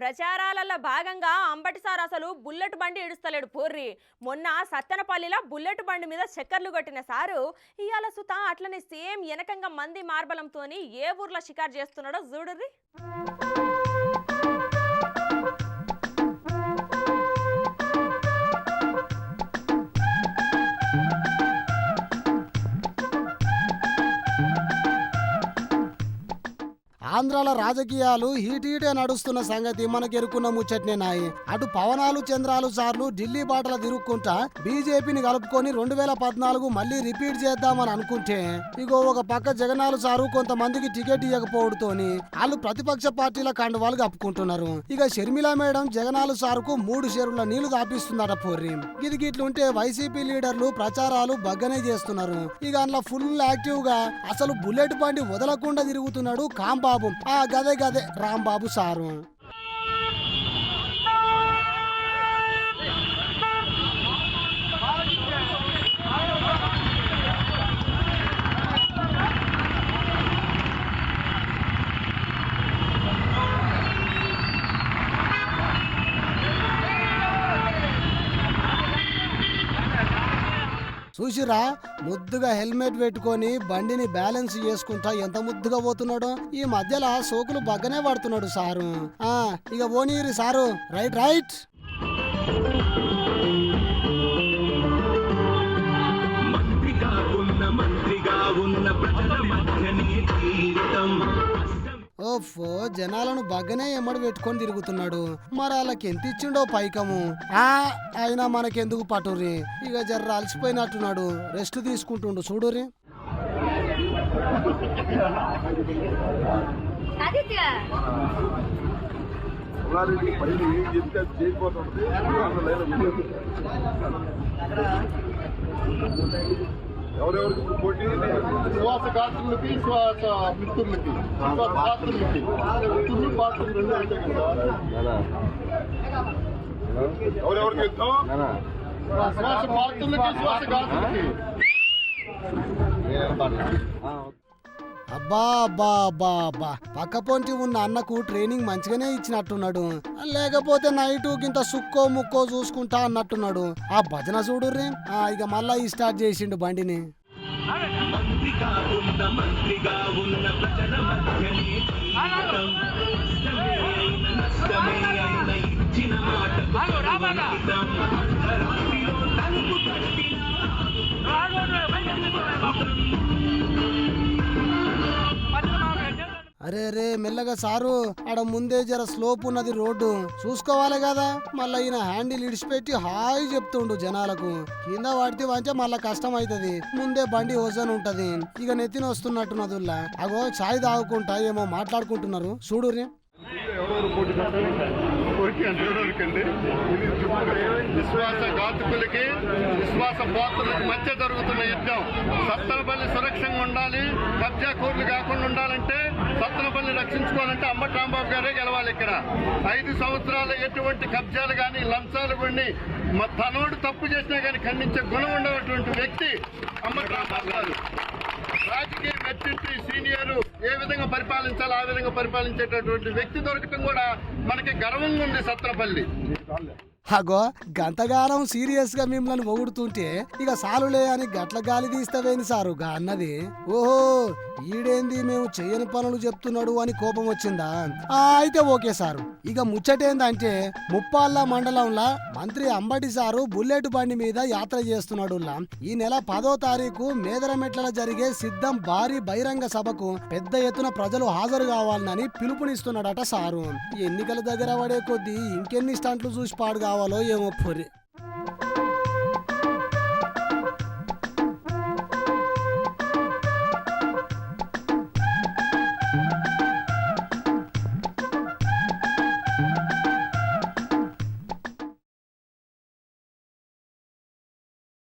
ప్రచారాలలో భాగంగా అంబటి సార్ అసలు బుల్లెట్ బండి ఇడుస్తలేడు పోర్రి. మొన్న సత్తెనపల్లిలో బుల్లెట్ బండి మీద చక్కర్లు కొట్టిన సారు ఇయాల సుత అట్లనే సేమ్ వెనకంగా మంది మార్బలంతోని ఏ ఊర్లో షికారు చేస్తున్నాడో చూడుర్రి. ఆంధ్రాల రాజకీయాలు హీటే నడుస్తున్న సంగతి మనకెరుకున్న ముచ్చట్నేనాయి. అటు పవనాలు చంద్రాలు సార్లు ఢిల్లీ బాటలు తిరుక్కుంటా బీజేపీని కలుపుకొని 2014 మళ్ళీ రిపీట్ చేద్దామని అనుకుంటే ఇగో ఒక పక్క జగనాలు సారు కొంతమందికి టికెట్ ఇవ్వకపోవడంతోని వాళ్ళు ప్రతిపక్ష పార్టీల కండువాలు కప్పుకుంటున్నారు. ఇక షర్మిల మేడం జగనాలు సారుకు 3 చెరువుల నీళ్లు దాపిస్తుందట పోర్రి. గిట్లుంటే వైసీపీ లీడర్లు ప్రచారాలు బగ్గనే చేస్తున్నారు. ఇక అందులో ఫుల్ యాక్టివ్ గా అసలు బుల్లెట్ బండి వదలకుండా తిరుగుతున్నాడు కాంబాబు. గదే రాంబాబు సారు. చూసిరా ముద్దుగా హెల్మెట్ పెట్టుకొని బండిని బ్యాలెన్స్ చేసుకుంటా ఎంత ముద్దుగా పోతున్నాడు. ఈ మధ్యలో సోకులు బగ్గనే పడుతున్నాడు సారు. ఇక పోనీరి సారు. రైట్ ఓఫో జనాలను బగ్గనే ఎమ్మడి పెట్టుకొని తిరుగుతున్నాడు. మరి వాళ్ళకి ఎంత ఇచ్చిండో పైకము. అయినా మనకెందుకు పట్టుర్రి. ఇక జర్ర అలసిపోయినట్టున్నాడు, రెస్ట్ తీసుకుంటుండు చూడుర్రి. ఎవరెవరికి ఇప్పుడు పోటీ శ్వాసఘాతులకి శ్వాస మిత్రులకి శ్వాసఘాతులకి మిత్రులు పాత్రలు రెండు అంటే కదా ఎవరెవరికి శ్వాస పాత్రలకి శ్వాసఘాతులకి. అబ్బా పక్కపొంటి ఉన్న అన్నకు ట్రైనింగ్ మంచిగానే ఇచ్చినట్టున్నాడు. లేకపోతే నైట్ గింత సుక్కో ముక్కో చూసుకుంటా అన్నట్టున్నాడు. ఆ భజన చూడుర్రి. ఇక మళ్ళా స్టార్ట్ చేసిండు బండిని. అరే మెల్లగా సారు, ఆడ ముందే జర స్లోప్ ఉన్నది రోడ్డు చూసుకోవాలి కదా. మళ్ళా ఈయన హ్యాండిల్ ఇడిచిపెట్టి హాయి చెప్తుండు జనాలకు. కింద పడితే వంచే మళ్ళా కష్టం అవుతుంది. ముందే బండి ఓజన్ ఉంటది. ఇక నెత్తిన వస్తున్నట్టున్నదుల్లా అగో ఛాయ్ తాగుకుంటా ఏమో మాట్లాడుకుంటున్నారు చూడుర్రి. విశ్వాసఘాతుకులకి విశ్వాస పాత్రలకు మధ్య జరుగుతున్న యుద్ధం. సత్తెనపల్లి సురక్షంగా ఉండాలి, కబ్జా కోర్లు కాకుండా ఉండాలంటే సత్తెనపల్లి రక్షించుకోవాలంటే అంబటి రాంబాబు గారే గెలవాలి. ఇక్కడ 5 సంవత్సరాలు ఎటువంటి కబ్జాలు కానీ లంచాలు కొన్ని తనోడు తప్పు చేసినా కానీ ఖండించే గుణం ఉండేటువంటి వ్యక్తి అంబటి రాంబాబు గారు. రాజకీయ వ్యక్తి సీనియర్ ఏ విధంగా పరిపాలించాలో ఆ విధంగా పరిపాలించేటటువంటి వ్యక్తి దొరకటం కూడా మనకి గర్వంగా ఉంది సత్తెనపల్లి. అగో గంతగానం సీరియస్ గా మిమ్మల్ని పొగుడుతుంటే ఇక సాలులే అని గట్ల గాలి తీస్తావేని సారు అన్నది. ఓహో ఈడేంది మేము చేయని పనులు చెప్తున్నాడు అని కోపం వచ్చిందా? అయితే ఓకే సారు. ఇక ముచ్చటేందంటే ముప్పాళ్ళ మండలంలో మంత్రి అంబటి సారు బుల్లెట్ బండి మీద యాత్ర చేస్తున్నాడు. ఈ నెల 10వ తారీఖు మేదరమెట్ల జరిగే సిద్ధం భారీ బహిరంగ సభకు పెద్ద ఎత్తున ప్రజలు హాజరు కావాలని పిలుపునిస్తున్నాడట సారు. ఎన్నికల దగ్గర పడే కొద్దీ ఇంకెన్ని స్టంట్లు చూసి పాడు కావాలో ఏమో పొరి.